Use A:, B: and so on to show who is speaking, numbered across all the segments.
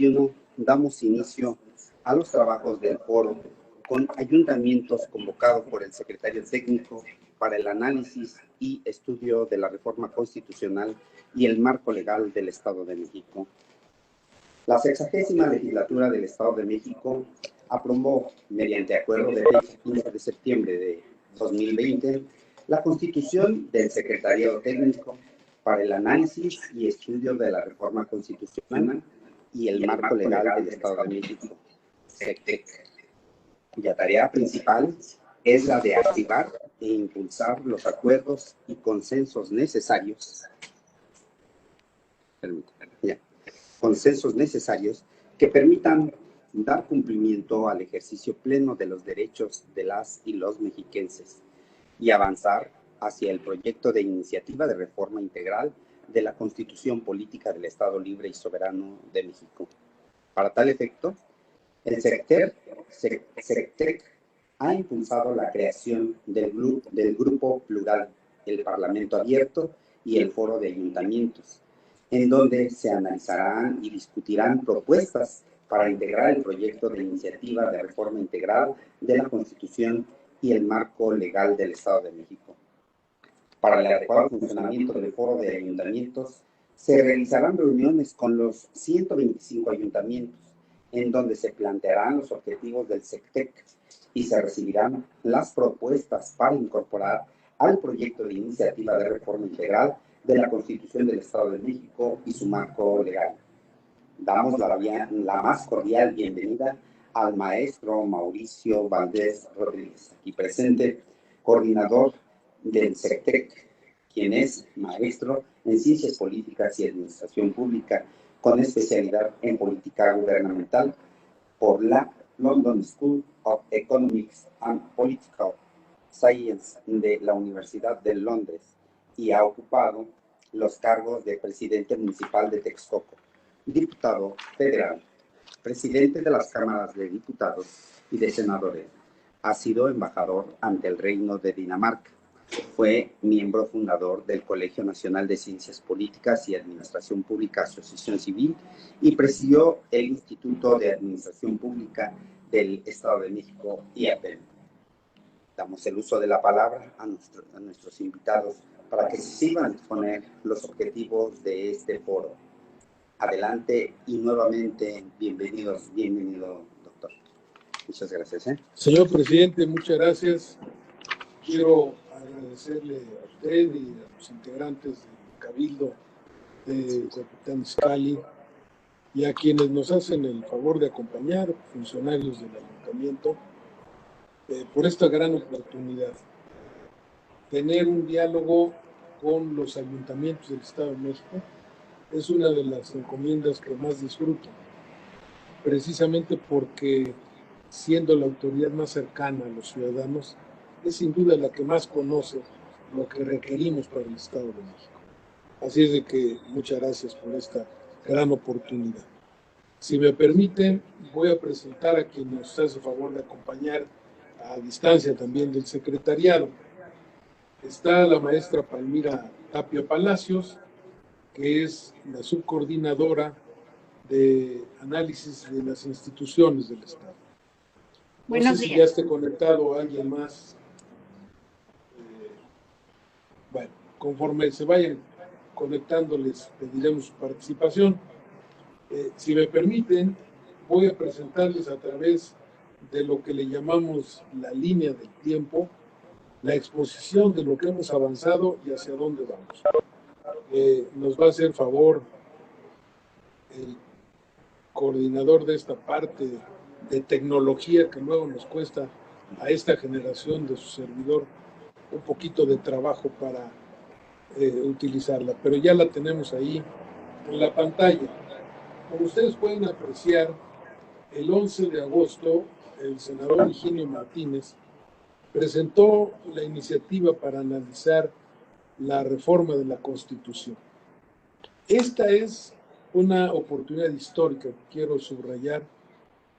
A: 2021 damos inicio a los trabajos del foro con ayuntamientos convocados por el secretario técnico para el análisis y estudio de la reforma constitucional y el marco legal del Estado de México. La 60ª legislatura del Estado de México aprobó, mediante acuerdo de fecha 15 de septiembre de 2020, la constitución del secretariado técnico para el análisis y estudio de la reforma constitucional y el marco legal del Estado de México, SECTEC, cuya tarea principal es la de activar e impulsar los acuerdos y consensos necesarios, que permitan dar cumplimiento al ejercicio pleno de los derechos de las y los mexiquenses y avanzar hacia el proyecto de iniciativa de reforma integral de la Constitución Política del Estado Libre y Soberano de México. Para tal efecto, el SECTEC ha impulsado la creación del Grupo Plural, el Parlamento Abierto y el Foro de Ayuntamientos, en donde se analizarán y discutirán propuestas para integrar el proyecto de iniciativa de reforma integral de la Constitución y el marco legal del Estado de México. Para el adecuado funcionamiento del Foro de Ayuntamientos, se realizarán reuniones con los 125 ayuntamientos, en donde se plantearán los objetivos del SECTEC y se recibirán las propuestas para incorporar al proyecto de iniciativa de reforma integral de la Constitución del Estado de México y su marco legal. Damos la más cordial bienvenida al maestro Mauricio Valdés Rodríguez, aquí presente, coordinador del SECTEC, quien es maestro en Ciencias Políticas y Administración Pública, con especialidad en Política Gubernamental por la London School of Economics and Political Science de la Universidad de Londres, y ha ocupado los cargos de presidente municipal de Texcoco, diputado federal, presidente de las cámaras de diputados y de senadores. Ha sido embajador ante el Reino de Dinamarca. Fue miembro fundador del Colegio Nacional de Ciencias Políticas y Administración Pública, Asociación Civil, y presidió el Instituto de Administración Pública del Estado de México, IAPEM. Damos el uso de la palabra a nuestros invitados para que se sigan a exponer los objetivos de este foro. Adelante y nuevamente bienvenido, doctor. Muchas gracias.
B: Señor presidente, muchas gracias. Quiero agradecerle a usted y a los integrantes del Cabildo de Capitán Izcalli y a quienes nos hacen el favor de acompañar, funcionarios del ayuntamiento, por esta gran oportunidad. Tener un diálogo con los ayuntamientos del Estado de México es una de las encomiendas que más disfruto, precisamente porque, siendo la autoridad más cercana a los ciudadanos, es sin duda la que más conoce lo que requerimos para el Estado de México. Así es de que muchas gracias por esta gran oportunidad. Si me permiten, voy a presentar a quien nos hace el favor de acompañar a distancia también del secretariado. Está la maestra Palmira Tapia Palacios, que es la subcoordinadora de análisis de las instituciones del Estado. No sé si ya esté conectado alguien más. Bueno, conforme se vayan conectando, les pediremos su participación. Si me permiten, voy a presentarles a través de lo que le llamamos la línea del tiempo, la exposición de lo que hemos avanzado y hacia dónde vamos. Nos va a hacer favor el coordinador de esta parte de tecnología que luego nos cuesta a esta generación de su servidor un poquito de trabajo para utilizarla, pero ya la tenemos ahí en la pantalla. Como ustedes pueden apreciar, el 11 de agosto el senador Higinio Martínez presentó la iniciativa para analizar la reforma de la Constitución. Esta es una oportunidad histórica que quiero subrayar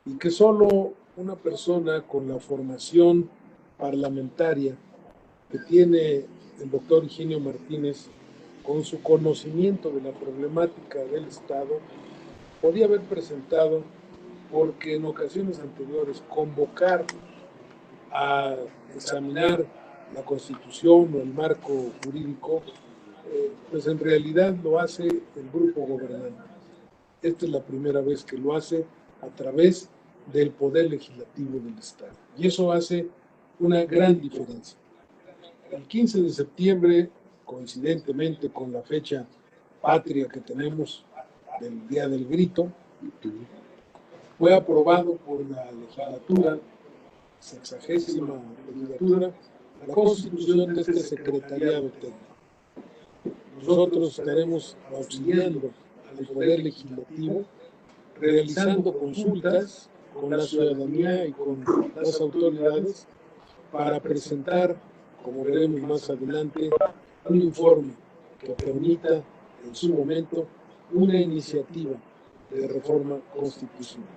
B: y que solo una persona con la formación parlamentaria que tiene el doctor Higinio Martínez, con su conocimiento de la problemática del Estado, podía haber presentado, porque en ocasiones anteriores convocar a examinar la Constitución o el marco jurídico, pues en realidad lo hace el grupo gobernante. Esta es la primera vez que lo hace a través del Poder Legislativo del Estado. Y eso hace una gran diferencia. El 15 de septiembre, coincidentemente con la fecha patria que tenemos del Día del Grito, fue aprobado por la legislatura, 60ª legislatura, la constitución de este secretariado técnico. Nosotros estaremos auxiliando al Poder Legislativo, realizando consultas con la ciudadanía y con las autoridades para presentar, como veremos más adelante, un informe que permita en su momento una iniciativa de reforma constitucional.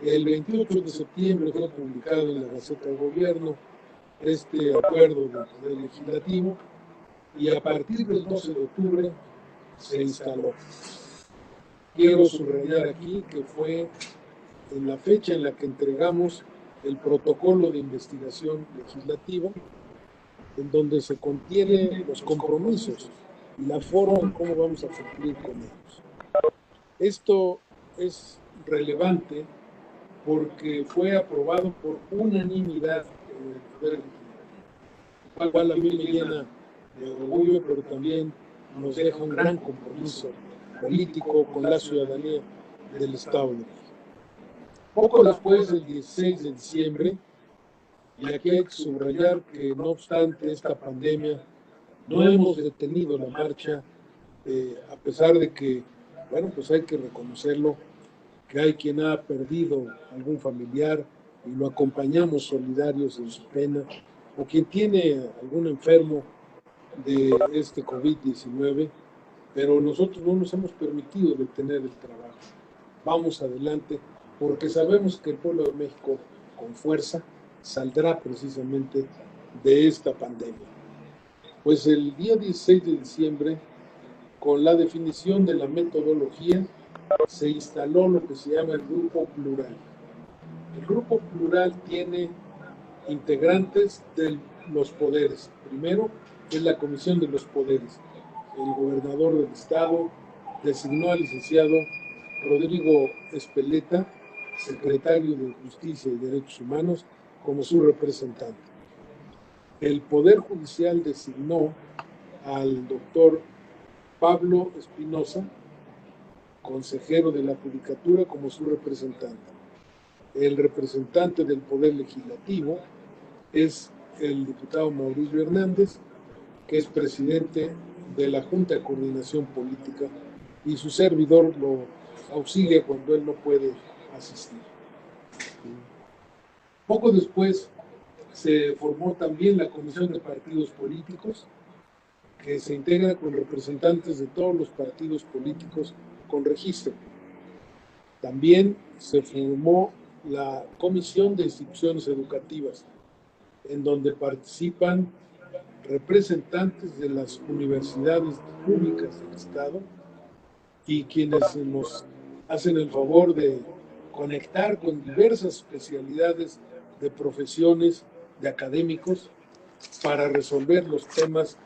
B: El 28 de septiembre fue publicado en la Gaceta del Gobierno este acuerdo del Poder Legislativo y a partir del 12 de octubre se instaló. Quiero subrayar aquí que fue en la fecha en la que entregamos el protocolo de investigación legislativa, en donde se contienen los compromisos y la forma en cómo vamos a cumplir con ellos. Esto es relevante porque fue aprobado por unanimidad en el Poder Legislativo, lo cual a mí me llena de orgullo, pero también nos deja un gran compromiso político con la ciudadanía del Estado de México. Poco después, el 16 de diciembre, y aquí hay que subrayar que no obstante esta pandemia, no hemos detenido la marcha, a pesar de que, bueno, pues hay que reconocerlo, que hay quien ha perdido algún familiar y lo acompañamos solidarios en su pena, o quien tiene algún enfermo de este COVID-19, pero nosotros no nos hemos permitido detener el trabajo. Vamos adelante, porque sabemos que el pueblo de México, con fuerza, saldrá precisamente de esta pandemia. Pues el día 16 de diciembre, con la definición de la metodología, se instaló lo que se llama el Grupo Plural. El Grupo Plural tiene integrantes de los poderes. Primero es la Comisión de los Poderes. El gobernador del estado designó al licenciado Rodrigo Espeleta, secretario de Justicia y Derechos Humanos, como su representante. El Poder Judicial designó al doctor Pablo Espinosa, consejero de la Judicatura, como su representante. El representante del Poder Legislativo es el diputado Mauricio Hernández, que es presidente de la Junta de Coordinación Política, y su servidor lo auxilia cuando él no puede asistir. Poco después se formó también la Comisión de Partidos Políticos, que se integra con representantes de todos los partidos políticos con registro. También se formó la Comisión de Instituciones Educativas, en donde participan representantes de las universidades públicas del Estado y quienes nos hacen el favor de conectar con diversas especialidades de profesiones, de académicos, para resolver los temas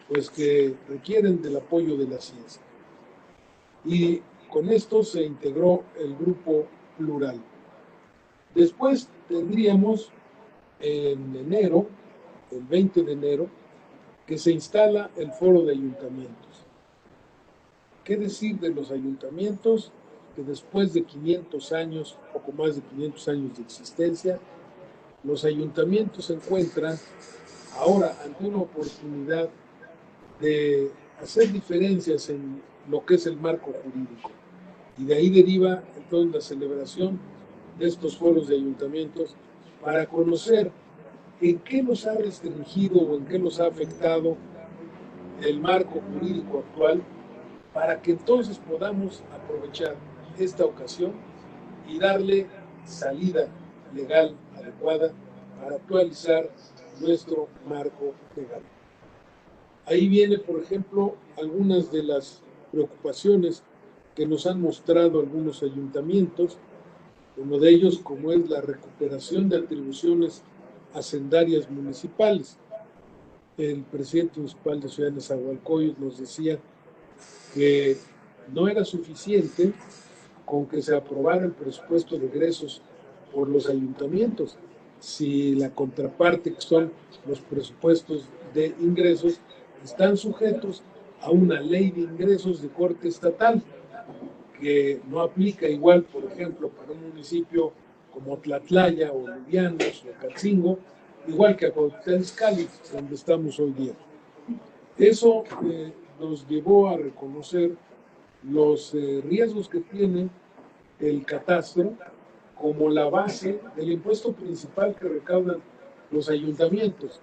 B: pues, que requieren del apoyo de la ciencia. Y con esto se integró el Grupo Plural. Después tendríamos en enero, el 20 de enero, que se instala el Foro de Ayuntamientos. ¿Qué decir de los ayuntamientos? Que después de 500 años, poco más de 500 años de existencia, los ayuntamientos se encuentran ahora ante una oportunidad de hacer diferencias en lo que es el marco jurídico. Y de ahí deriva entonces la celebración de estos foros de ayuntamientos para conocer en qué nos ha restringido o en qué nos ha afectado el marco jurídico actual, para que entonces podamos aprovechar esta ocasión y darle salida legal adecuada para actualizar nuestro marco legal. Ahí viene, por ejemplo, algunas de las preocupaciones que nos han mostrado algunos ayuntamientos, uno de ellos como es la recuperación de atribuciones hacendarias municipales. El presidente municipal de Ciudad de Nezahualcóyotl nos decía que no era suficiente con que se aprobara el presupuesto de egresos por los ayuntamientos, si la contraparte, que son los presupuestos de ingresos, están sujetos a una ley de ingresos de corte estatal, que no aplica igual, por ejemplo, para un municipio como Tlatlaya o Lubianos o Catzingo, igual que a Cuautitlán Izcalli, donde estamos hoy día. Eso nos llevó a reconocer los riesgos que tiene el catastro como la base del impuesto principal que recaudan los ayuntamientos,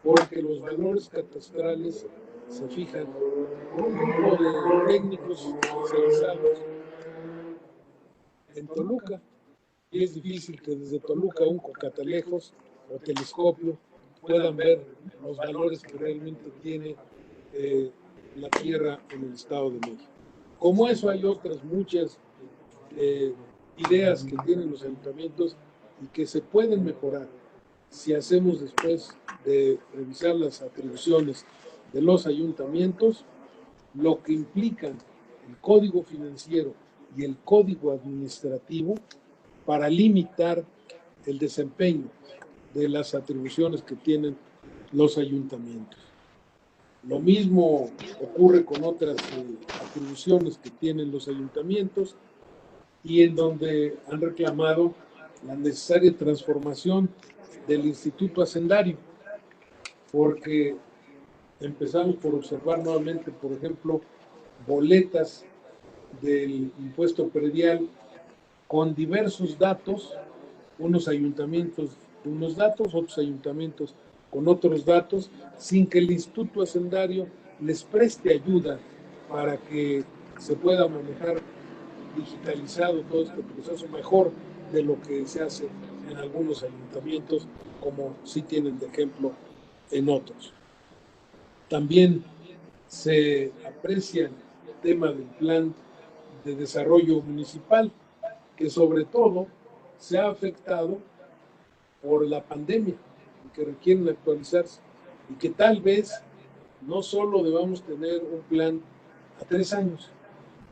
B: porque los valores catastrales se fijan por un grupo de técnicos especializados en Toluca, y es difícil que desde Toluca un cocatalejos o telescopio puedan ver los valores que realmente tiene la tierra en el Estado de México. Como eso hay otras muchas ideas que tienen los ayuntamientos y que se pueden mejorar si hacemos, después de revisar las atribuciones de los ayuntamientos, lo que implican el código financiero y el código administrativo para limitar el desempeño de las atribuciones que tienen los ayuntamientos. Lo mismo ocurre con otras atribuciones que tienen los ayuntamientos y en donde han reclamado la necesaria transformación del Instituto Hacendario, porque empezamos por observar nuevamente, por ejemplo, boletas del impuesto predial con diversos datos, unos ayuntamientos con unos datos, otros ayuntamientos con otros datos, sin que el Instituto Hacendario les preste ayuda para que se pueda manejar digitalizado todo este proceso mejor de lo que se hace en algunos ayuntamientos, como sí tienen de ejemplo en otros. También se aprecia el tema del plan de desarrollo municipal, que sobre todo se ha afectado por la pandemia y que requieren actualizarse, y que tal vez no solo debamos tener un plan a 3 años,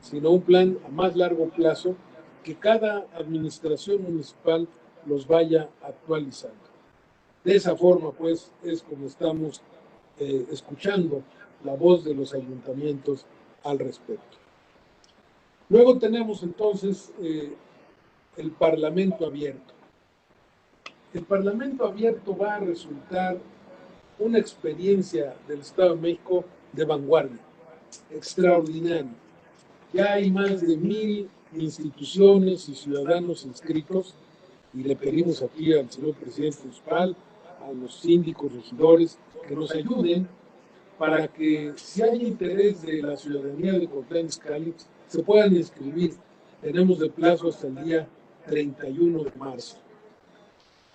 B: sino un plan a más largo plazo, que cada administración municipal los vaya actualizando. De esa forma, pues, es como estamos escuchando la voz de los ayuntamientos al respecto. Luego tenemos entonces el Parlamento abierto. El Parlamento abierto va a resultar una experiencia del Estado de México de vanguardia, extraordinaria. Ya hay más de 1,000 instituciones y ciudadanos inscritos, y le pedimos aquí al señor presidente municipal, a los síndicos, regidores, que nos ayuden para que, si hay interés de la ciudadanía de Cuautitlán Izcalli, se puedan inscribir. Tenemos de plazo hasta el día 31 de marzo.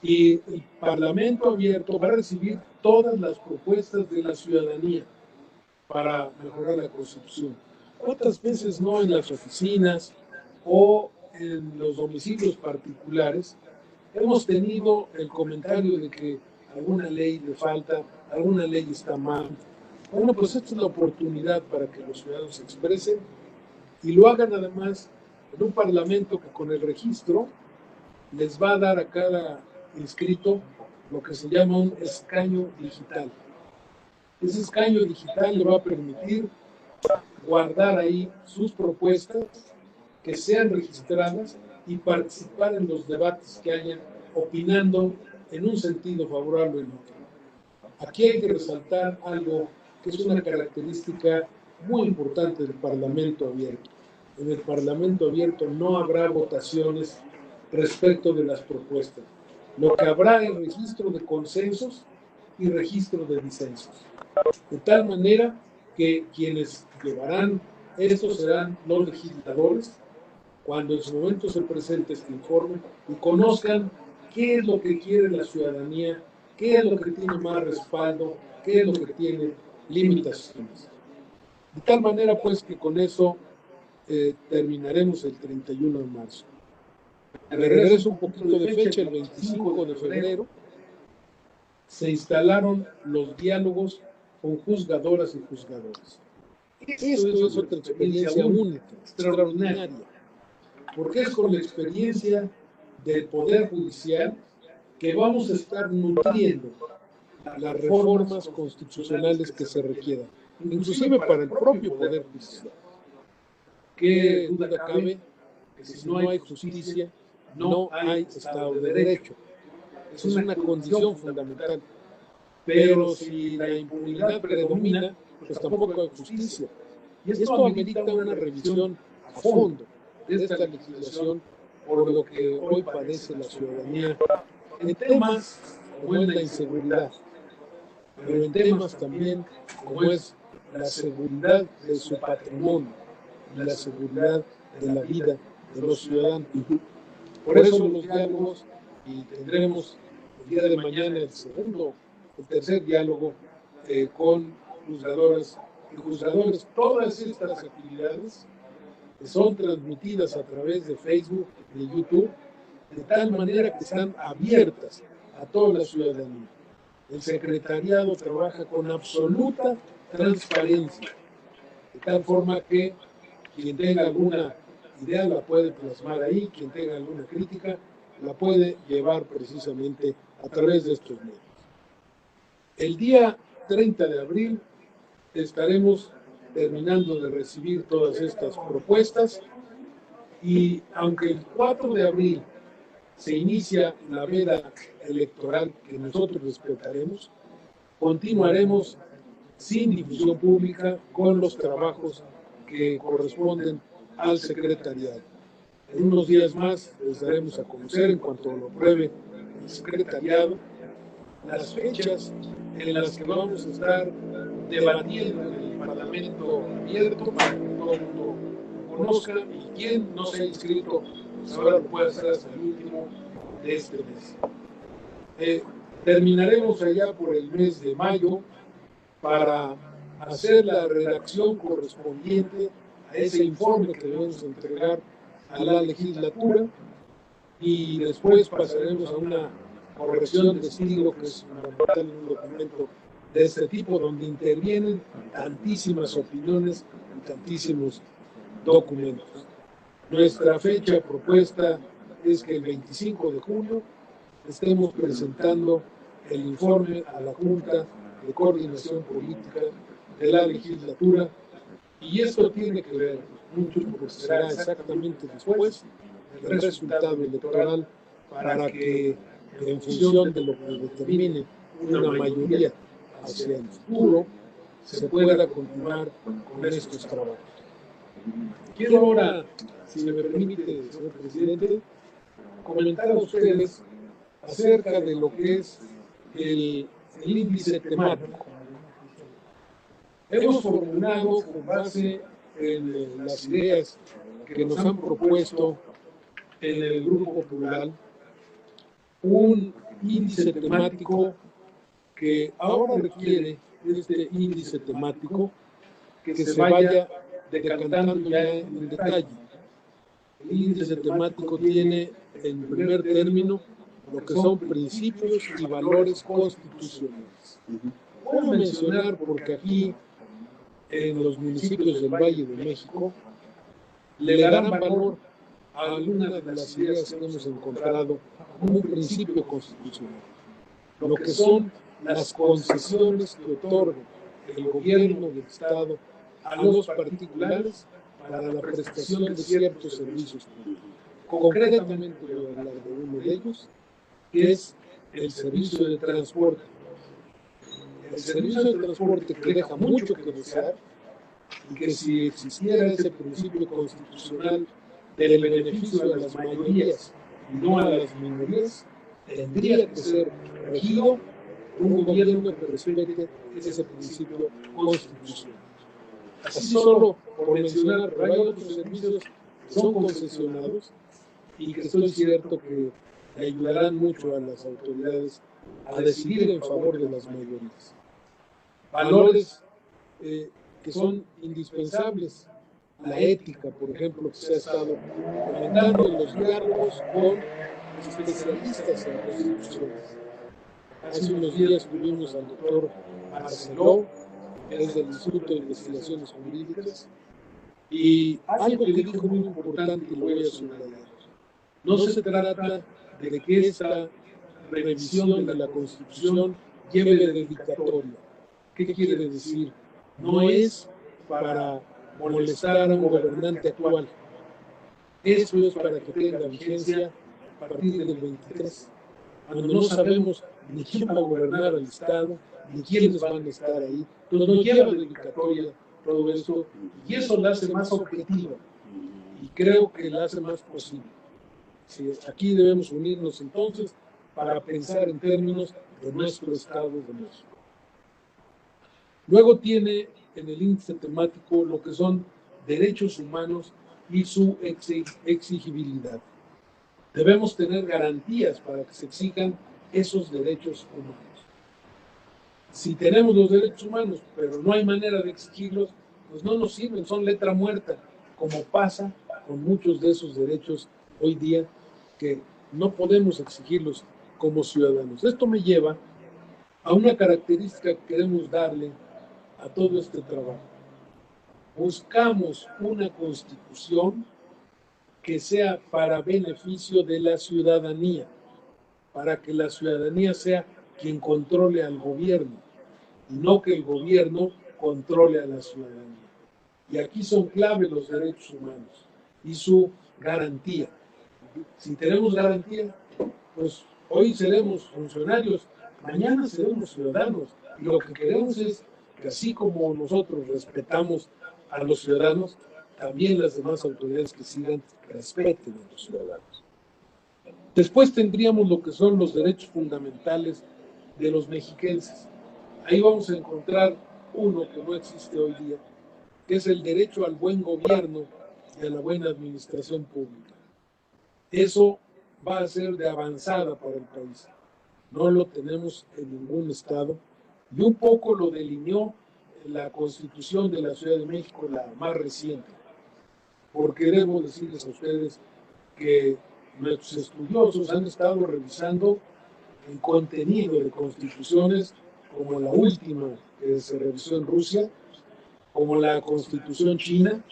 B: Y el Parlamento abierto va a recibir todas las propuestas de la ciudadanía para mejorar la Constitución. ¿Cuántas veces no en las oficinas o en los domicilios particulares hemos tenido el comentario de que alguna ley le falta, alguna ley está mal? Bueno, pues esta es la oportunidad para que los ciudadanos se expresen y lo hagan además en un parlamento que con el registro les va a dar a cada inscrito lo que se llama un escaño digital. Ese escaño digital le va a permitir guardar ahí sus propuestas, que sean registradas y participar en los debates que hayan, opinando en un sentido favorable o en otro. Aquí hay que resaltar algo que es una característica muy importante del Parlamento abierto. En el Parlamento abierto no habrá votaciones respecto de las propuestas. Lo que habrá es registro de consensos y registro de disensos. De tal manera que quienes llevarán esto serán los legisladores, cuando en su momento se presente este informe y conozcan qué es lo que quiere la ciudadanía, qué es lo que tiene más respaldo, qué es lo que tiene limitaciones. De tal manera, pues, que con eso terminaremos el 31 de marzo. Me regreso un poquito de fecha, el 25 de febrero, se instalaron los diálogos con juzgadoras y juzgadores. Esto es otra experiencia única, extraordinaria, porque es con la experiencia del Poder Judicial que vamos a estar nutriendo las reformas constitucionales que se requieran, inclusive para el propio Poder Judicial. ¿Qué duda cabe? Que si no hay justicia, no hay Estado de Derecho. Es una condición fundamental. Pero si la impunidad predomina, pues tampoco hay justicia. Y esto amerita una revisión a fondo de esta legislación por lo que hoy padece la ciudadanía en temas como es la inseguridad, pero en temas también como es la seguridad de su patrimonio y la seguridad de la vida de los ciudadanos. Por eso los diálogos, y tendremos el día de mañana el tercer diálogo con juzgadoras y juzgadores. Todas estas actividades son transmitidas a través de Facebook, de YouTube, de tal manera que están abiertas a toda la ciudadanía. El secretariado trabaja con absoluta transparencia, de tal forma que quien tenga alguna idea la puede plasmar ahí, quien tenga alguna crítica la puede llevar precisamente a través de estos medios. El día 30 de abril estaremos terminando de recibir todas estas propuestas y aunque el 4 de abril se inicia la veda electoral que nosotros respetaremos, continuaremos sin difusión pública con los trabajos que corresponden al secretariado. En unos días más les daremos a conocer, en cuanto lo apruebe el secretariado, las fechas en las que vamos a estar debatiendo en el Parlamento abierto para que todo el mundo conozca, y quien no se ha inscrito, pues ahora lo puede hacer hasta el último de este mes. Terminaremos allá por el mes de mayo para hacer la redacción correspondiente a ese informe que debemos entregar a la legislatura, y después pasaremos a una corrección de estilo que es fundamental en un documento de este tipo, donde intervienen tantísimas opiniones y tantísimos documentos. Nuestra fecha propuesta es que el 25 de junio estemos presentando el informe a la Junta de Coordinación Política de la legislatura, y esto tiene que ver mucho porque será exactamente después del resultado electoral, para que en función de lo que determine una mayoría hacia el futuro se pueda continuar con estos trabajos. Quiero ahora, si me permite, señor presidente, comentar a ustedes acerca de lo que es el índice temático. Hemos formulado, con base en las ideas que nos han propuesto en el Grupo Plural, un índice temático que ahora requiere este índice temático que se vaya decantando ya en detalle. El índice temático tiene, en primer término, lo que son principios y valores constitucionales. Voy a mencionar, porque aquí en los municipios del Valle de México le darán valor a algunas de las ideas que hemos encontrado como un principio constitucional, lo que son las concesiones que otorga el gobierno del Estado a los particulares para la prestación de ciertos servicios públicos. Concretamente voy a hablar de uno de ellos, que es el servicio de transporte. El servicio de transporte que deja mucho que desear, y que si existiera ese principio constitucional del beneficio de las mayorías y no a las minorías, tendría que ser regido un gobierno que respete ese principio constitucional. Así solo por mencionar, pero hay otros servicios que son concesionados y que estoy cierto que le ayudarán mucho a las autoridades a decidir en favor de las mayorías. Valores que son indispensables la ética, por ejemplo, que se ha estado comentando en los diálogos con especialistas en constituciones. Hace unos días tuvimos al doctor Marceló, que es del Instituto de Investigaciones Jurídicas, y algo que dijo muy importante y lo voy a subrayar. No se trata de que esta revisión de la Constitución lleve de dedicatoria. ¿Qué quiere decir? No es para molestar a un gobernante actual. Esto es para que tenga vigencia a partir del 23, cuando no sabemos ni quién va a gobernar al Estado, ni quiénes van a estar ahí. Entonces no lleva dedicatoria todo esto, y eso la hace más objetiva, y creo que la hace más posible. Sí, aquí debemos unirnos entonces para pensar en términos de nuestro Estado de México. Luego tiene en el índice temático lo que son derechos humanos y su exigibilidad. Debemos tener garantías para que se exijan esos derechos humanos. Si tenemos los derechos humanos, pero no hay manera de exigirlos, pues no nos sirven, son letra muerta, como pasa con muchos de esos derechos hoy día que no podemos exigirlos como ciudadanos. Esto me lleva a una característica que queremos darle a todo este trabajo. Buscamos una constitución que sea para beneficio de la ciudadanía, para que la ciudadanía sea quien controle al gobierno y no que el gobierno controle a la ciudadanía. Y aquí son clave los derechos humanos y su garantía. Si tenemos garantía, pues hoy seremos funcionarios, mañana seremos ciudadanos. Y lo que queremos es que así como nosotros respetamos a los ciudadanos, también las demás autoridades que sigan respeten a los ciudadanos. Después tendríamos lo que son los derechos fundamentales de los mexiquenses. Ahí vamos a encontrar uno que no existe hoy día, que es el derecho al buen gobierno y a la buena administración pública. Eso va a ser de avanzada para el país. No lo tenemos en ningún estado. Y un poco lo delineó la Constitución de la Ciudad de México, la más reciente. Porque debo decirles a ustedes que nuestros estudiosos han estado revisando el contenido de constituciones como la última que se revisó en Rusia, como la Constitución china,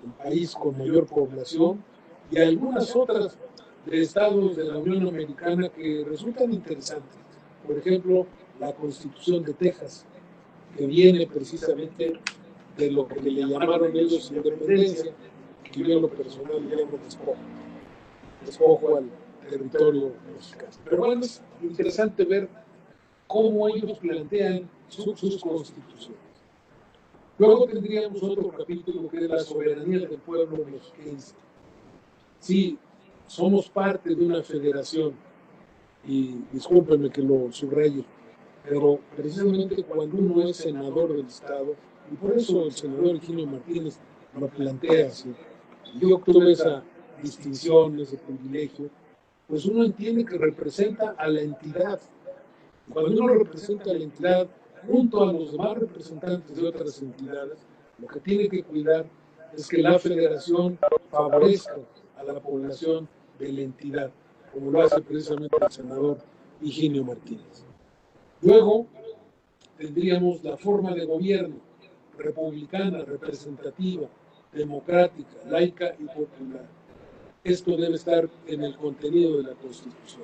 B: el país con mayor población, y algunas otras de estados de la Unión Americana que resultan interesantes. Por ejemplo, la Constitución de Texas, que viene precisamente de lo que le llamaron ellos independencia, que yo en lo personal llamo despojo al territorio mexicano. Pero bueno, es interesante ver cómo ellos plantean sus constituciones. Luego tendríamos otro capítulo que es la soberanía del pueblo mexiquense. Sí, somos parte de una federación, y discúlpenme que lo subrayo, pero precisamente cuando uno es senador del Estado, y por eso el senador Higinio Martínez lo plantea así, yo tuve esa distinción, ese privilegio, pues uno entiende que representa a la entidad. Y cuando uno representa a la entidad junto a los demás representantes de otras entidades, lo que tiene que cuidar es que la federación favorezca a la población de la entidad, como lo hace precisamente el senador Higinio Martínez. Luego tendríamos la forma de gobierno republicana, representativa, democrática, laica y popular. Esto debe estar en el contenido de la Constitución.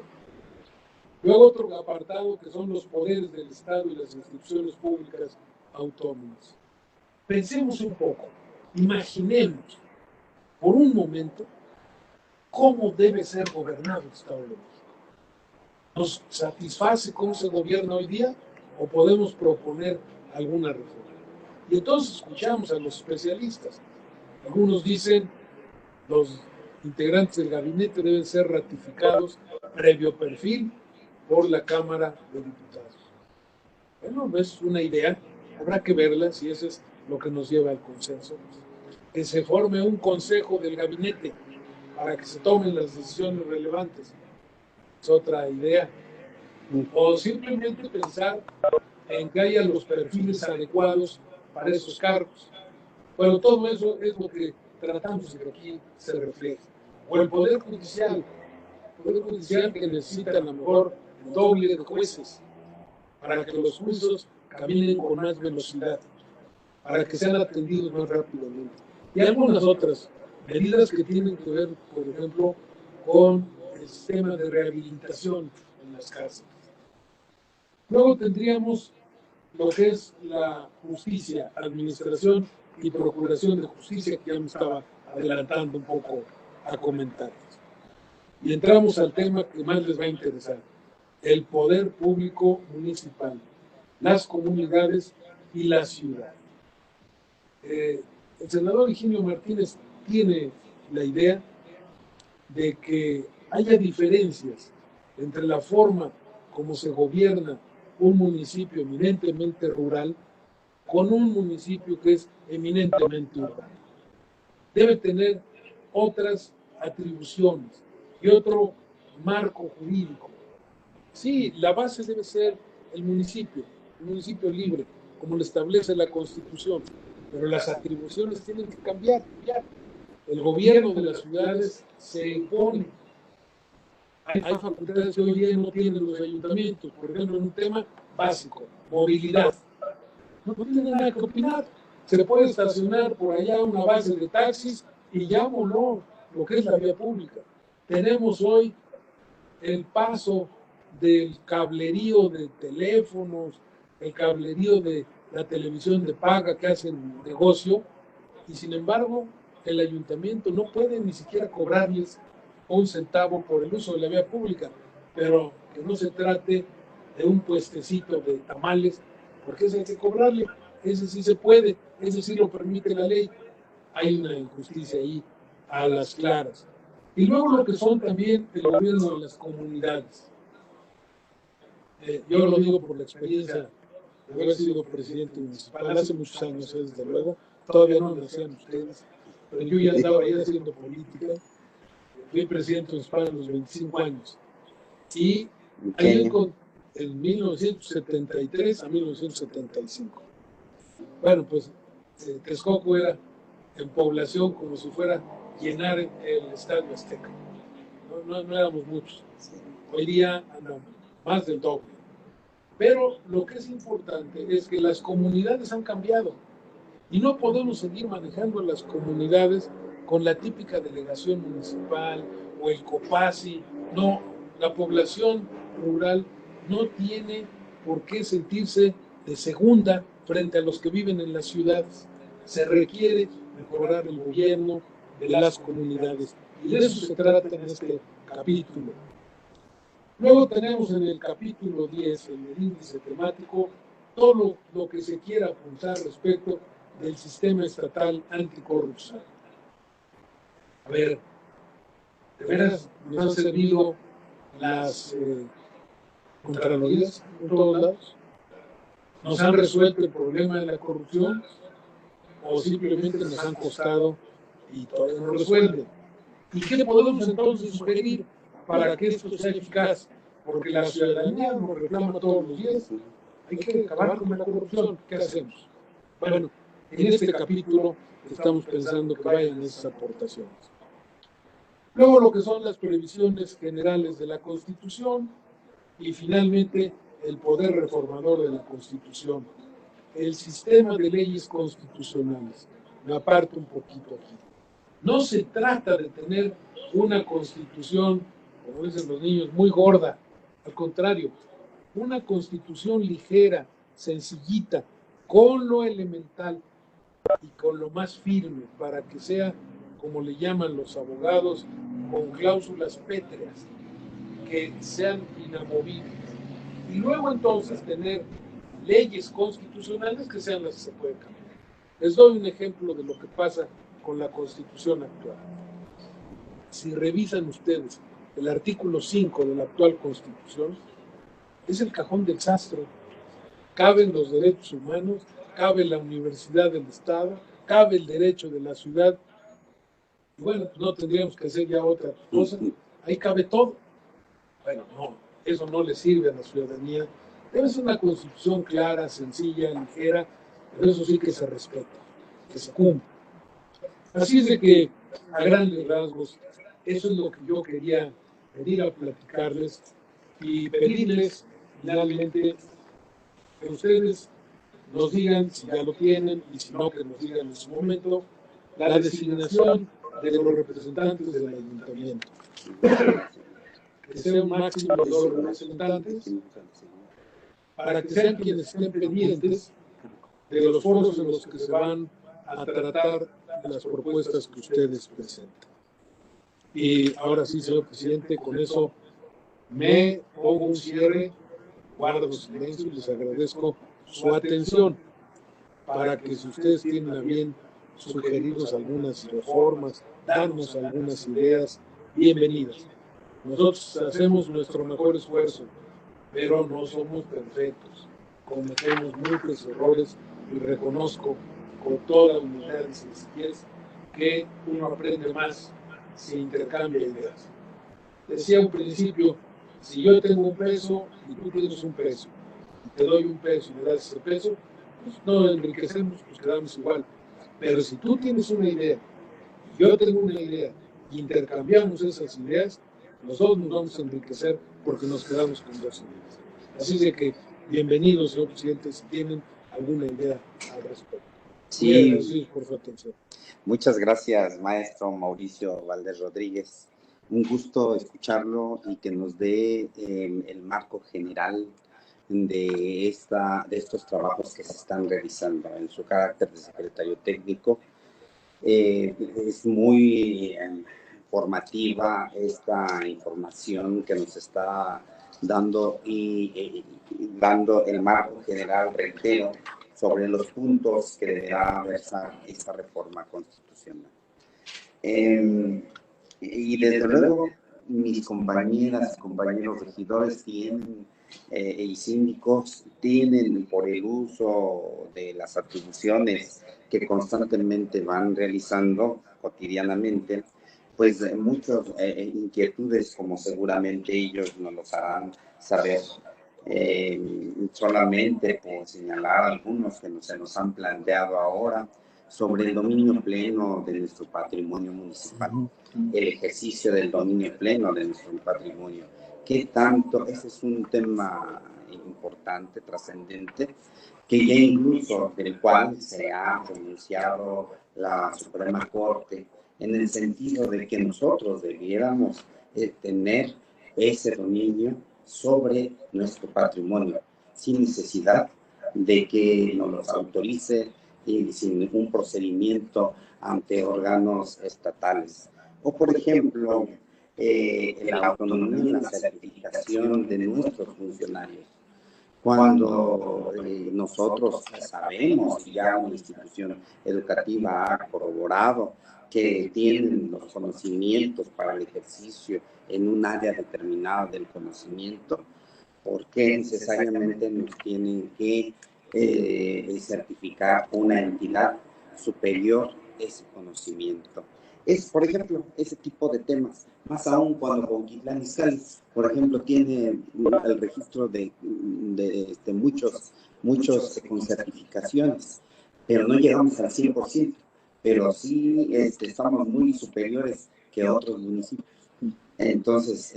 B: Luego otro apartado que son los poderes del Estado y las instituciones públicas autónomas. Pensemos un poco, imaginemos por un momento cómo debe ser gobernado el Estado de México. ¿Nos satisface cómo se gobierna hoy día o podemos proponer alguna reforma? Y entonces escuchamos a los especialistas. Algunos dicen los integrantes del gabinete deben ser ratificados previo perfil por la Cámara de Diputados. Bueno, es una idea, habrá que verla si eso es lo que nos lleva al consenso. Que se forme un consejo del gabinete para que se tomen las decisiones relevantes. Es otra idea. O simplemente pensar en que haya los perfiles adecuados para esos cargos. Bueno, todo eso es lo que tratamos de que aquí se refleje. O el Poder Judicial que necesita a lo mejor el doble de jueces para que los juicios caminen con más velocidad, para que sean atendidos más rápidamente. Y algunas otras medidas que tienen que ver, por ejemplo, con el sistema de rehabilitación en las cárceles. Luego tendríamos lo que es la justicia, administración y procuración de justicia, que ya me estaba adelantando un poco a comentar. Y entramos al tema que más les va a interesar, el poder público municipal, las comunidades y la ciudad. El senador Higinio Martínez tiene la idea de que haya diferencias entre la forma como se gobierna un municipio eminentemente rural con un municipio que es eminentemente urbano. Debe tener otras atribuciones y otro marco jurídico. Sí, la base debe ser el municipio libre, como lo establece la Constitución, pero las atribuciones tienen que cambiar. El gobierno de las ciudades se impone. Hay facultades que hoy día no tienen los ayuntamientos, por ejemplo, en un tema básico, movilidad. No tiene nada que opinar. Se puede estacionar por allá una base de taxis y ya voló lo que es la vía pública. Tenemos hoy el paso del cablerío de teléfonos, el cablerío de la televisión de paga que hacen negocio, y sin embargo el ayuntamiento no puede ni siquiera cobrarles un centavo por el uso de la vía pública, pero que no se trate de un puestecito de tamales, porque ese hay que cobrarle, ese sí se puede, ese sí lo permite la ley. Hay una injusticia ahí a las claras. Y luego lo que son también el gobierno de las comunidades. Yo lo digo por la experiencia de haber sido presidente municipal hace muchos años, desde luego, todavía no nacían ustedes, pero yo ya andaba ahí haciendo política. Fui presidente municipal a los 25 años. Y ahí en 1973 a 1975. Bueno, pues Texcoco era en población como si fuera llenar el Estadio Azteca. No éramos muchos. Hoy día andamos más del doble. Pero lo que es importante es que las comunidades han cambiado y no podemos seguir manejando las comunidades con la típica delegación municipal o el COPASI. No, la población rural no tiene por qué sentirse de segunda frente a los que viven en las ciudades. Se requiere mejorar el gobierno de las comunidades y de eso se trata en este capítulo. Luego tenemos en el capítulo 10, en el índice temático, todo lo que se quiera apuntar respecto del sistema estatal anticorrupción. A ver, ¿de veras nos han servido las contralorías en todos lados? ¿Nos han resuelto el problema de la corrupción? ¿O simplemente nos han costado y todavía no resuelven? ¿Y qué podemos entonces sugerir para que esto sea eficaz? Porque la ciudadanía nos reclama todos los días. Hay que acabar con la corrupción. ¿Qué hacemos? Bueno, en este capítulo estamos pensando que vayan esas aportaciones. Luego lo que son las previsiones generales de la Constitución y finalmente el poder reformador de la Constitución. El sistema de leyes constitucionales. Me aparto un poquito aquí. No se trata de tener una Constitución, como dicen los niños, muy gorda. Al contrario, una Constitución ligera, sencillita, con lo elemental y con lo más firme, para que sea, como le llaman los abogados, con cláusulas pétreas, que sean inamovibles. Y luego entonces tener leyes constitucionales que sean las que se pueden cambiar. Les doy un ejemplo de lo que pasa con la Constitución actual. Si revisan ustedes el artículo 5 de la actual Constitución, es el cajón del sastre. Caben los derechos humanos, cabe la universidad del Estado, cabe el derecho de la ciudad. Y bueno, no tendríamos que hacer ya otra cosa. Ahí cabe todo. Bueno, no, eso no le sirve a la ciudadanía. Debe ser una Constitución clara, sencilla, ligera, pero eso sí que se respeta, que se cumpla. Así es de que, a grandes rasgos, eso es lo que yo quería venir a platicarles y pedirles finalmente que ustedes nos digan si ya lo tienen y si no, que nos digan en su momento la designación de los representantes del ayuntamiento. Que sea un máximo de 2 representantes para que sean quienes estén pendientes de los foros en los que se van a tratar las propuestas que ustedes presentan. Y ahora sí, señor presidente, con eso me pongo un cierre, guardo silencio y les agradezco su atención para que si ustedes tienen a bien sugerirnos algunas reformas, darnos algunas ideas, bienvenidas. Nosotros hacemos nuestro mejor esfuerzo, pero no somos perfectos. Cometemos muchos errores y reconozco con toda humildad y sencillez que uno aprende más si intercambia ideas. Decía un principio, si yo tengo un peso y tú tienes un peso, y te doy un peso y me das ese peso, pues no enriquecemos, pues quedamos igual. Pero si tú tienes una idea y yo tengo una idea y intercambiamos esas ideas, nosotros nos vamos a enriquecer porque nos quedamos con 2 ideas. Así de que, bienvenidos, señor presidente, si tienen alguna idea al respecto.
A: Sí.
B: Gracias por su atención.
A: Muchas gracias, maestro Mauricio Valdés Rodríguez. Un gusto escucharlo y que nos dé el marco general de estos trabajos que se están realizando en su carácter de secretario técnico. Es muy formativa esta información que nos está dando y dando el marco general, reitero, sobre los puntos que deberá versar esta reforma constitucional. Y desde luego, mis compañeras y compañeros regidores tienen, y síndicos tienen, por el uso de las atribuciones que constantemente van realizando cotidianamente, pues muchas inquietudes, como seguramente ellos nos los harán saber. Solamente por señalar algunos que se nos han planteado ahora sobre el dominio pleno de nuestro patrimonio municipal, el ejercicio del dominio pleno de nuestro patrimonio. ¿Qué tanto? Ese es un tema importante, trascendente, que ya incluso del cual se ha pronunciado la Suprema Corte en el sentido de que nosotros debiéramos tener ese dominio sobre nuestro patrimonio, sin necesidad de que nos los autorice y sin un procedimiento ante órganos estatales. O, por ejemplo, la autonomía en la certificación de nuestros funcionarios. Cuando nosotros sabemos y ya una institución educativa ha corroborado que tienen los conocimientos para el ejercicio en un área determinada del conocimiento, ¿por qué necesariamente nos tienen que certificar una entidad superior ese conocimiento? Es, por ejemplo, ese tipo de temas, más aún cuando Cuautitlán Izcalli, por ejemplo, tiene el registro de muchos con certificaciones, pero no llegamos al 100%, pero sí estamos muy superiores que otros municipios. Entonces,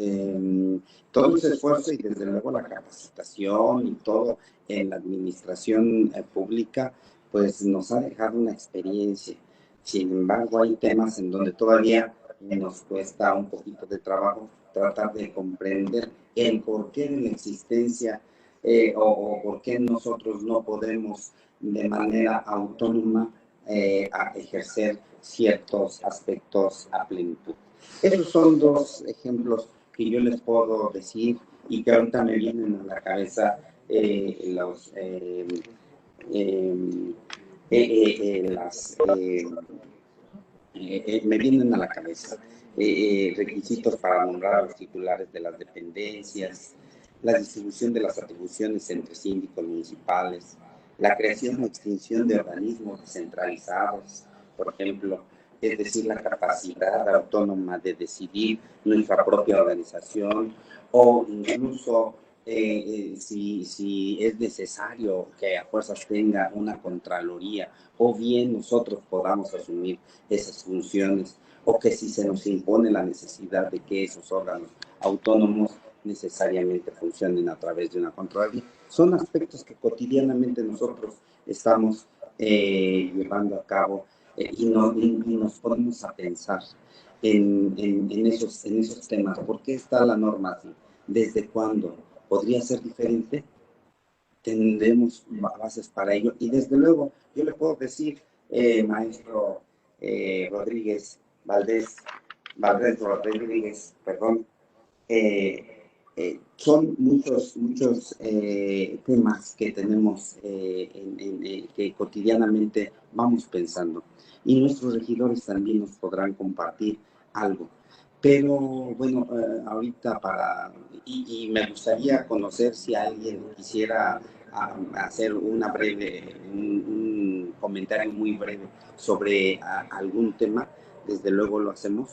A: todo ese esfuerzo y desde luego la capacitación y todo en la administración pública, pues nos ha dejado una experiencia. Sin embargo, hay temas en donde todavía nos cuesta un poquito de trabajo tratar de comprender el porqué de la existencia o por qué nosotros no podemos de manera autónoma a ejercer ciertos aspectos a plenitud. Esos son 2 ejemplos que yo les puedo decir y que ahorita me vienen a la cabeza me vienen a la cabeza requisitos para nombrar a los titulares de las dependencias, la distribución de las atribuciones entre síndicos municipales, la creación o extinción de organismos descentralizados, por ejemplo, es decir, la capacidad autónoma de decidir nuestra propia organización o incluso si es necesario que a fuerzas tenga una contraloría, o bien nosotros podamos asumir esas funciones, o que si se nos impone la necesidad de que esos órganos autónomos necesariamente funcionen a través de una contraloría. Son aspectos que cotidianamente nosotros estamos llevando a cabo, y nos ponemos a pensar en esos temas. ¿Por qué está la norma así? ¿Desde cuándo? ¿Podría ser diferente? Tendremos bases para ello. Y desde luego, yo le puedo decir, maestro Rodríguez Valdés Rodríguez, perdón, son muchos temas que tenemos, que cotidianamente vamos pensando. Y nuestros regidores también nos podrán compartir algo. Pero bueno, ahorita y me gustaría conocer si alguien quisiera hacer un comentario muy breve sobre algún tema, desde luego lo hacemos.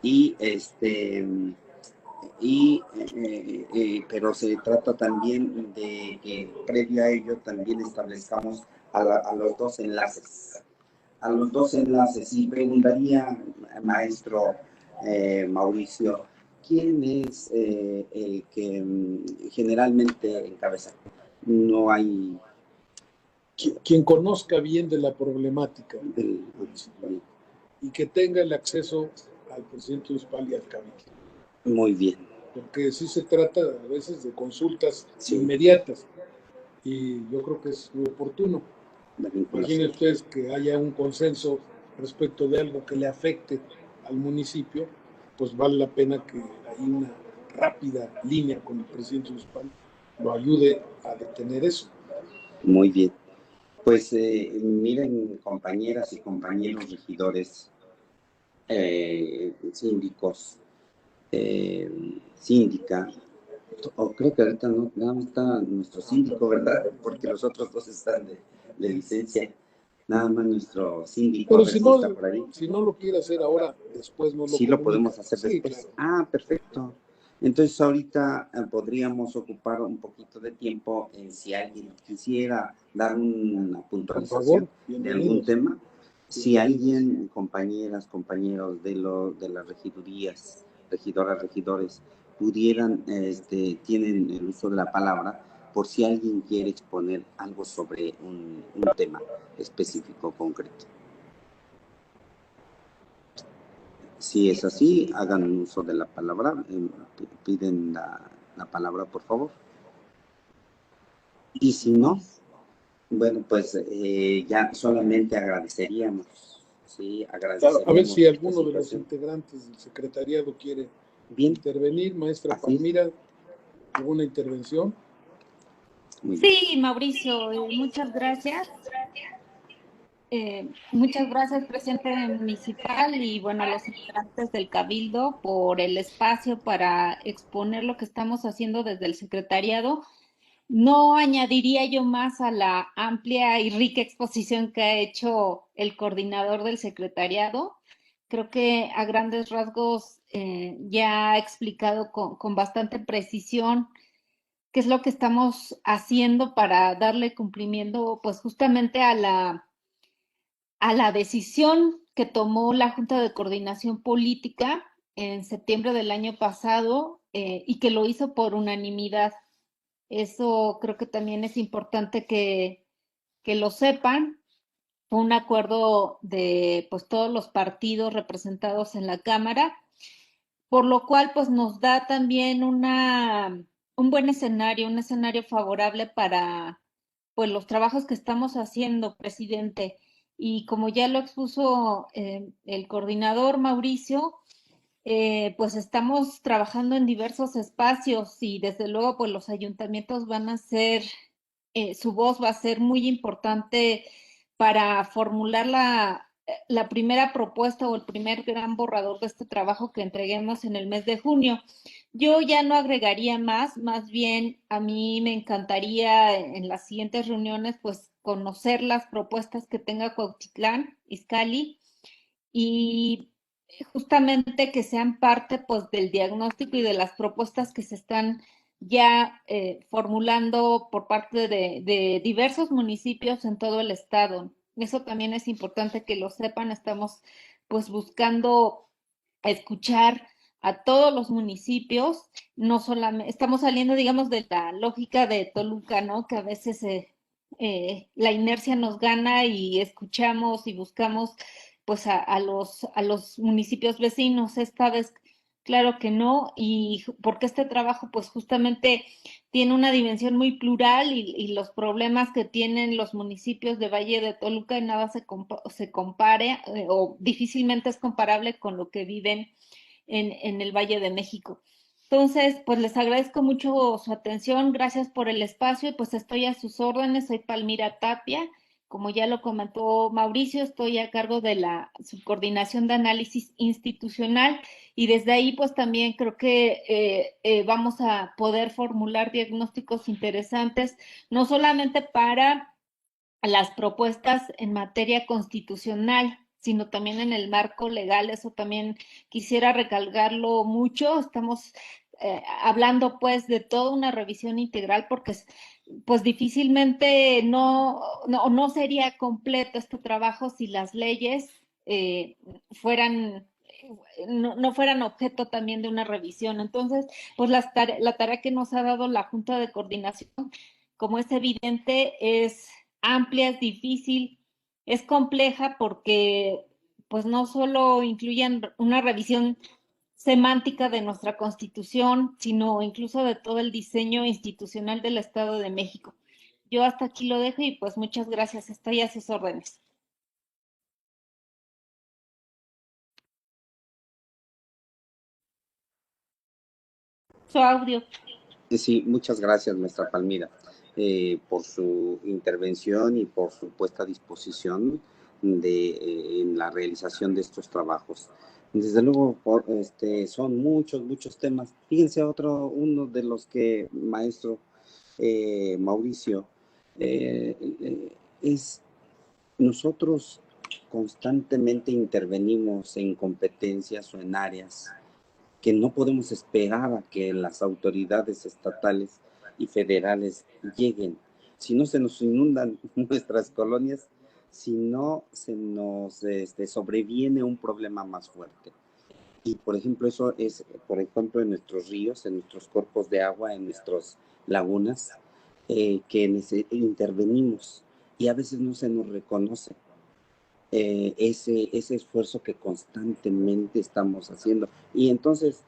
A: Y pero se trata también de que previo a ello también establezcamos a los dos enlaces, y preguntaría, maestro Mauricio, ¿quién es el que generalmente encabeza? No hay...
B: Quien conozca bien de la problemática y que tenga el acceso al presidente municipal y al cabildo.
A: Muy bien.
B: Porque sí se trata a veces de consultas inmediatas, y yo creo que es muy oportuno. Imaginen ustedes que haya un consenso respecto de algo que le afecte al municipio, pues vale la pena que hay una rápida línea con el presidente municipal lo ayude a detener eso.
A: Muy bien. Pues miren, compañeras y compañeros regidores, síndicos, síndica, o creo que ahorita no, nada más está nuestro síndico, ¿verdad? Porque los otros dos están de licencia. Nada más nuestro síndico.
B: Pero si no lo quiere hacer ahora, después no lo
A: sí lo podemos hacer después. Sí, claro. Ah, perfecto. Entonces ahorita podríamos ocupar un poquito de tiempo en si alguien quisiera dar una puntualización de algún tema. Si alguien, compañeras, compañeros de las regidurías, regidoras, regidores, pudieran, tienen el uso de la palabra, por si alguien quiere exponer algo sobre un tema específico, concreto. Si es así, hagan uso de la palabra, piden la palabra, por favor. Y si no, bueno, pues ya solamente agradeceríamos. Sí, agradeceríamos.
B: A ver si alguno de los integrantes del secretariado quiere intervenir. Maestra Palmira, ¿alguna intervención?
C: Sí, Mauricio, muchas gracias. Muchas gracias, presidente municipal, y bueno, a los integrantes del Cabildo por el espacio para exponer lo que estamos haciendo desde el secretariado. No añadiría yo más a la amplia y rica exposición que ha hecho el coordinador del secretariado. Creo que a grandes rasgos ya ha explicado con bastante precisión qué es lo que estamos haciendo para darle cumplimiento, pues justamente a la decisión que tomó la Junta de Coordinación Política en septiembre del año pasado, y que lo hizo por unanimidad. Eso creo que también es importante que lo sepan. Fue un acuerdo de pues todos los partidos representados en la Cámara, por lo cual pues nos da también un buen escenario, un escenario favorable para pues los trabajos que estamos haciendo, presidente. Y como ya lo expuso el coordinador Mauricio, pues estamos trabajando en diversos espacios, y desde luego pues los ayuntamientos van a ser, su voz va a ser muy importante para formular la primera propuesta o el primer gran borrador de este trabajo que entreguemos en el mes de junio. Yo ya no agregaría más bien a mí me encantaría en las siguientes reuniones pues conocer las propuestas que tenga Cuautitlán Izcalli, y justamente que sean parte pues del diagnóstico y de las propuestas que se están ya formulando por parte de diversos municipios en todo el estado. Eso también es importante que lo sepan. Estamos pues buscando escuchar a todos los municipios, no solamente, estamos saliendo, digamos, de la lógica de Toluca, ¿no? Que a veces la inercia nos gana y escuchamos y buscamos pues a los municipios vecinos. Esta vez, claro que no, y porque este trabajo pues justamente tiene una dimensión muy plural y los problemas que tienen los municipios de Valle de Toluca en nada se compare o difícilmente es comparable con lo que viven en el Valle de México. Entonces, pues les agradezco mucho su atención, gracias por el espacio y pues estoy a sus órdenes, soy Palmira Tapia, como ya lo comentó Mauricio, estoy a cargo de la subcoordinación de análisis institucional y desde ahí pues también creo que vamos a poder formular diagnósticos interesantes, no solamente para las propuestas en materia constitucional, sino también en el marco legal. Eso también quisiera recalcarlo mucho. Estamos hablando pues de toda una revisión integral porque pues difícilmente no sería completo este trabajo si las leyes fueran no fueran objeto también de una revisión. Entonces, pues la tarea que nos ha dado la Junta de Coordinación, como es evidente, es amplia, es difícil, es compleja porque pues no solo incluyen una revisión semántica de nuestra Constitución, sino incluso de todo el diseño institucional del Estado de México. Yo hasta aquí lo dejo y pues muchas gracias. Estoy a sus órdenes. Su audio.
A: Sí, muchas gracias, maestra Palmira, por su intervención y por su puesta a disposición en la realización de estos trabajos. Desde luego, son muchos temas. Fíjense, uno de los que, maestro Mauricio, es nosotros constantemente intervenimos en competencias o en áreas que no podemos esperar a que las autoridades estatales y federales lleguen. Si no se nos inundan nuestras colonias, si no se nos sobreviene un problema más fuerte. Y por ejemplo, eso es, por ejemplo, en nuestros ríos, en nuestros cuerpos de agua, en nuestras lagunas, que intervenimos y a veces no se nos reconoce ese esfuerzo que constantemente estamos haciendo. Y entonces,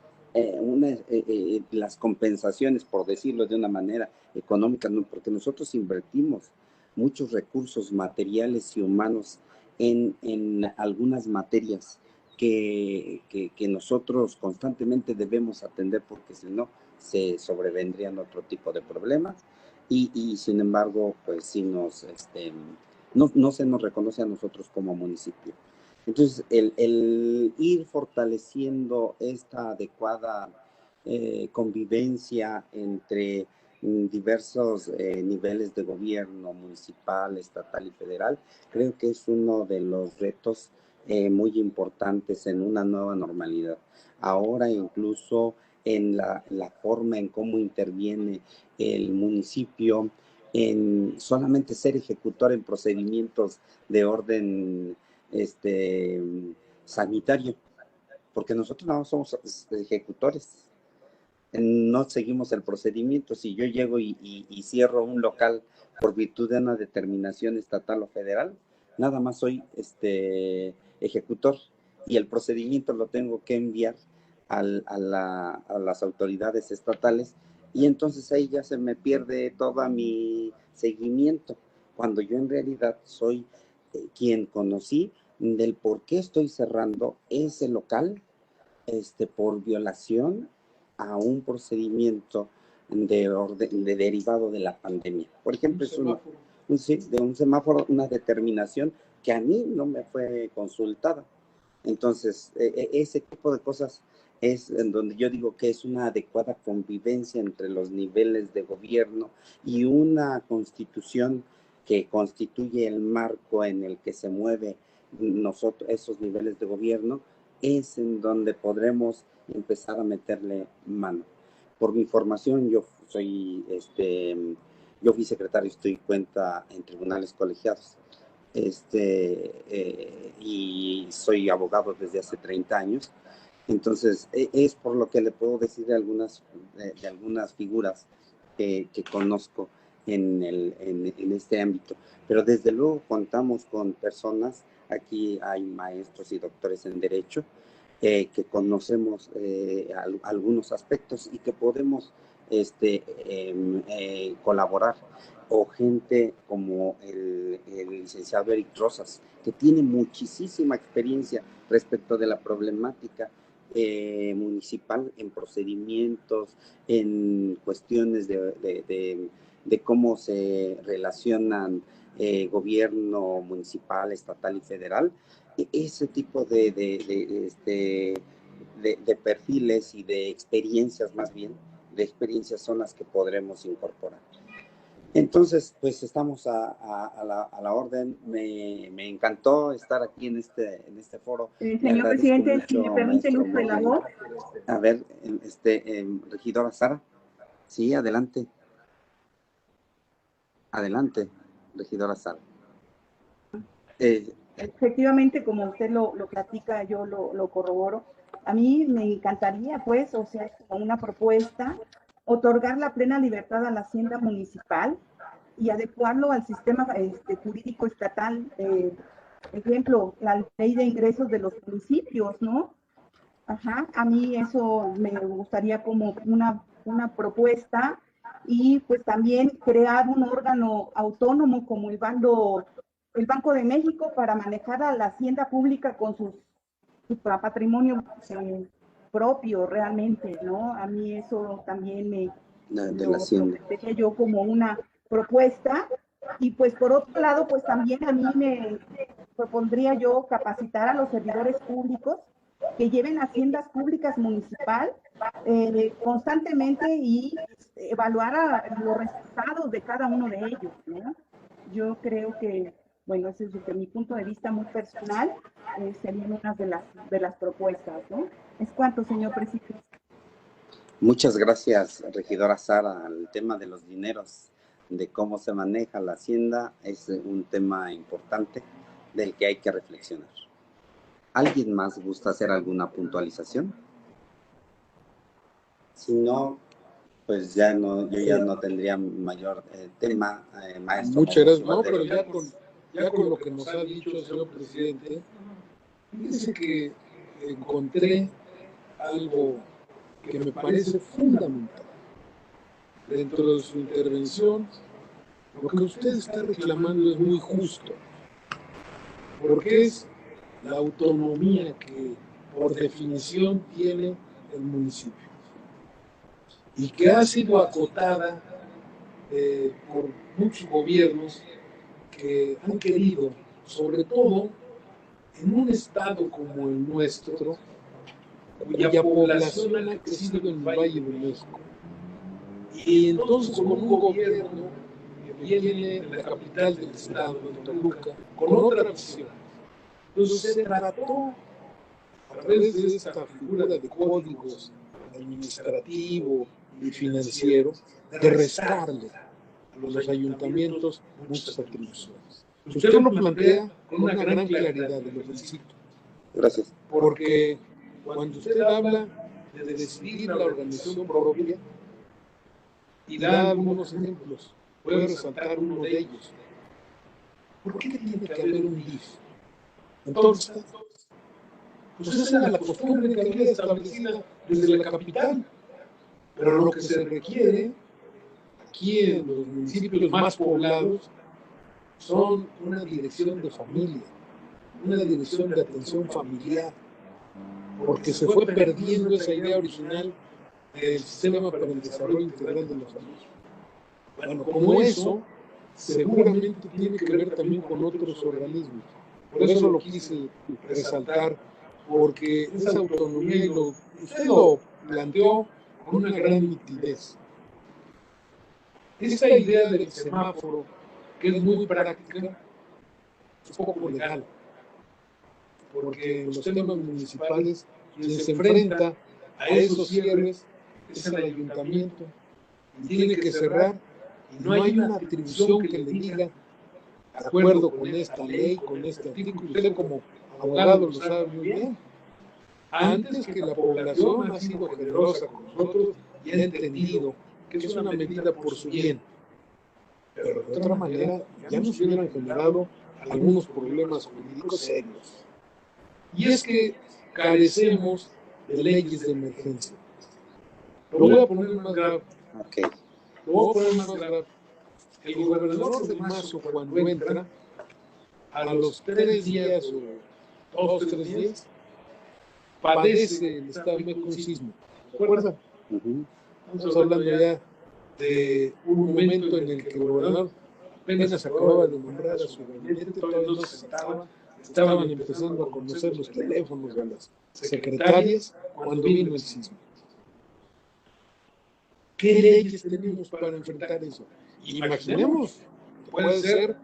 A: las compensaciones, por decirlo de una manera económica, no, porque nosotros invertimos muchos recursos materiales y humanos en algunas materias que nosotros constantemente debemos atender porque si no se sobrevendrían otro tipo de problemas y sin embargo pues sí no se nos reconoce a nosotros como municipio. Entonces, el ir fortaleciendo esta adecuada convivencia entre diversos niveles de gobierno, municipal, estatal y federal, creo que es uno de los retos muy importantes en una nueva normalidad. Ahora incluso en la forma en cómo interviene el municipio, en solamente ser ejecutor en procedimientos de orden sanitario, porque nosotros no somos ejecutores, no seguimos el procedimiento. Si yo llego y cierro un local por virtud de una determinación estatal o federal, nada más soy ejecutor y el procedimiento lo tengo que enviar a las autoridades estatales y entonces ahí ya se me pierde todo mi seguimiento, cuando yo en realidad soy quien conocí del por qué estoy cerrando ese local por violación a un procedimiento de derivado de la pandemia. Por ejemplo, es de un semáforo, una determinación que a mí no me fue consultada. Entonces, ese tipo de cosas es en donde yo digo que es una adecuada convivencia entre los niveles de gobierno y una constitución que constituye el marco en el que se mueve esos niveles de gobierno, es en donde podremos empezar a meterle mano. Por mi formación, yo fui secretario, estoy cuenta en tribunales colegiados, y soy abogado desde hace 30 años. Entonces, es por lo que le puedo decir de algunas figuras que conozco en este ámbito. Pero desde luego contamos con personas, aquí hay maestros y doctores en Derecho, que conocemos algunos aspectos y que podemos colaborar, o gente como el licenciado Eric Rosas, que tiene muchísima experiencia respecto de la problemática municipal en procedimientos, en cuestiones de cómo se relacionan gobierno municipal, estatal y federal. Ese tipo de perfiles y de experiencias, más bien, de experiencias son las que podremos incorporar. Entonces, pues estamos a la orden. Me encantó estar aquí en este foro.
D: Señor presidente, si me permite el uso de la voz.
A: A ver, regidora Sara. Sí, adelante. Adelante, regidora Sara.
D: Efectivamente, como usted lo platica, yo lo corroboro. A mí me encantaría, pues, o sea, como una propuesta, otorgar la plena libertad a la hacienda municipal y adecuarlo al sistema jurídico estatal. Ejemplo, la ley de ingresos de los municipios, ¿no? Ajá, a mí eso me gustaría como una propuesta, y pues también crear un órgano autónomo como el Banco de México para manejar a la hacienda pública con su patrimonio propio realmente, ¿no? A mí eso también lo veía yo como una propuesta. Y pues por otro lado, pues también a mí me propondría yo capacitar a los servidores públicos que lleven haciendas públicas municipal constantemente y evaluar los resultados de cada uno de ellos, ¿no? Yo creo que, bueno, ese es desde mi punto de vista muy personal, serían unas de las propuestas, ¿no? Es cuanto, señor presidente.
A: Muchas gracias, regidora Sara. El tema de los dineros, de cómo se maneja la hacienda, es un tema importante del que hay que reflexionar. ¿Alguien más gusta hacer alguna puntualización? Si no, pues yo ya no tendría mayor tema, maestro.
B: Muchas gracias. No, pero ya con lo que nos ha dicho el señor presidente, fíjese que encontré algo que me parece fundamental. Dentro de su intervención, lo que usted está reclamando es muy justo, porque es la autonomía que por definición tiene el municipio y que ha sido acotada por muchos gobiernos que han querido, sobre todo en un estado como el nuestro, cuya población ha crecido en el Valle de México. Y entonces con un gobierno que viene de la capital del estado, de Toluca, con otra visión. Entonces se trató, a través de esta figura de códigos administrativo y financiero, de restarle a los ayuntamientos muchas atribuciones. Usted lo plantea con una gran claridad, y lo felicito.
A: Gracias.
B: Porque cuando usted habla de decidir la organización propia y da algunos ejemplos, puede resaltar uno de ellos. ¿Por qué tiene que haber un DIF? Entonces, pues esa era la costumbre que había establecida desde la capital. Pero lo que se requiere aquí en los municipios más poblados son una dirección de familia, una dirección de atención familiar, porque se fue perdiendo esa idea original del sistema para el desarrollo integral de los adultos. Bueno, como eso, seguramente tiene que ver también con otros organismos. Por eso lo quise resaltar, porque esa autonomía, usted lo planteó con una gran nitidez. Esta idea del semáforo, que es muy práctica, es poco legal, porque en los temas municipales quien se enfrenta a esos cierres es el ayuntamiento y tiene que cerrar, y no hay una atribución que le diga, de acuerdo con esta ley, con este artículo, usted como abogado lo sabe muy bien, antes que la población ha sido generosa con nosotros y ha entendido que es una medida por su bien, pero de otra manera ya nos hubieran generado algunos problemas jurídicos serios. Y es que carecemos de leyes de emergencia. Lo voy a poner más grave.
A: Okay.
B: Lo voy a poner más grave. El gobernador del Mazo, cuando entra, a los 3 días o 2 o 3 días, padece el Estado de México un sismo. ¿Se acuerdan? Estamos hablando ya de un momento en el que el gobernador apenas acababa de nombrar a su gabinete, todavía no se sentaba, estaban empezando a conocer los teléfonos de las secretarias cuando vino el sismo. ¿Qué leyes tenemos para enfrentar eso? Imaginemos que puede ser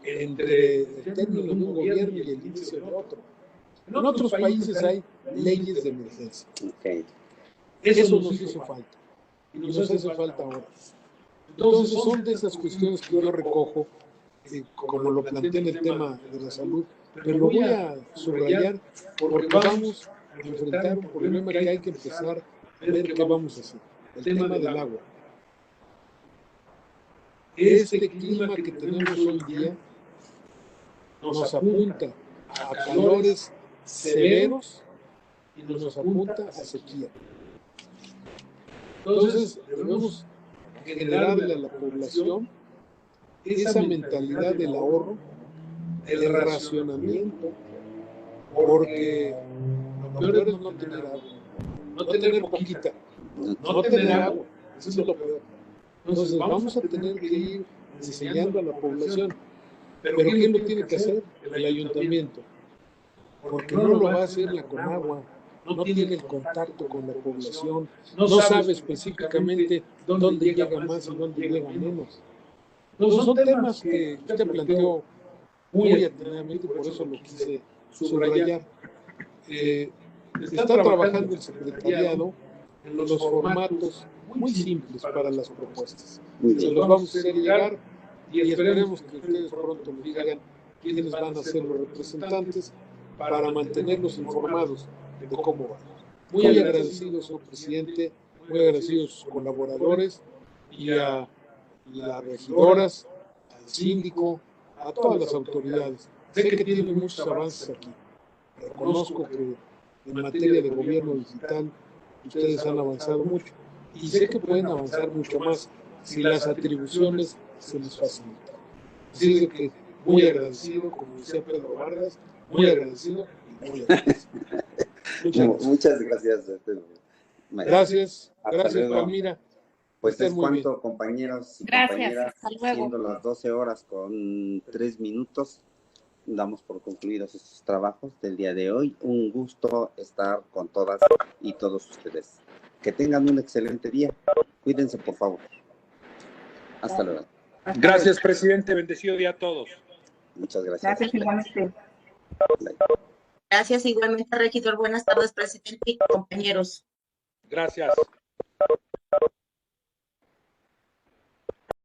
B: entre el término de un gobierno y el inicio de otro. En otros países hay leyes de emergencia.
A: Okay.
B: Eso nos hizo falta. Y nos hace falta ahora. Entonces son de esas cuestiones que yo recojo, como lo planteé en el tema de la salud, pero lo voy a subrayar porque vamos a enfrentar un problema que hay que empezar a ver qué vamos a hacer. El tema del agua. Este clima que tenemos hoy día nos apunta a calores severos y nos apunta a sequía. Entonces debemos generarle a la población esa mentalidad del ahorro, del racionamiento, porque lo peor es no tener agua, no tener poquita, no tener agua, eso es lo peor. Entonces vamos a tener que ir enseñando a la población, pero ¿quién lo tiene que hacer? El ayuntamiento, porque no lo va a hacer la Conagua, no tiene el contacto con la población, no sabe específicamente dónde llega más y dónde llega menos. Entonces son temas que usted planteó muy atinadamente, por eso lo quise subrayar. Está trabajando el secretariado en los formatos muy simples para las propuestas. Se los vamos a hacer llegar y esperemos que ustedes pronto nos digan quiénes van a ser los representantes para mantenerlos informados de cómo va. Muy agradecido, señor presidente, muy agradecido a sus colaboradores y a las regidoras, al síndico, a todas las autoridades. Sé que tienen muchos avances aquí. Reconozco que en materia de gobierno digital ustedes han avanzado mucho y sé que pueden avanzar mucho más si las atribuciones se les facilitan. Así que muy agradecido, como decía Pedro Vargas, muy agradecido y muy agradecido.
A: Muchas gracias.
B: Gracias, gracias
A: luego.
B: Palmira.
A: Pues es cuanto, compañeros y compañeras,
C: hasta luego.
A: siendo las 12 horas con 3 minutos, damos por concluidos estos trabajos del día de hoy. Un gusto estar con todas y todos ustedes. Que tengan un excelente día. Cuídense, por favor. Hasta luego.
E: Gracias, presidente. Bendecido día a todos.
A: Muchas gracias.
D: Gracias igualmente.
F: Gracias igualmente, regidor. Buenas tardes, presidente y compañeros.
E: Gracias.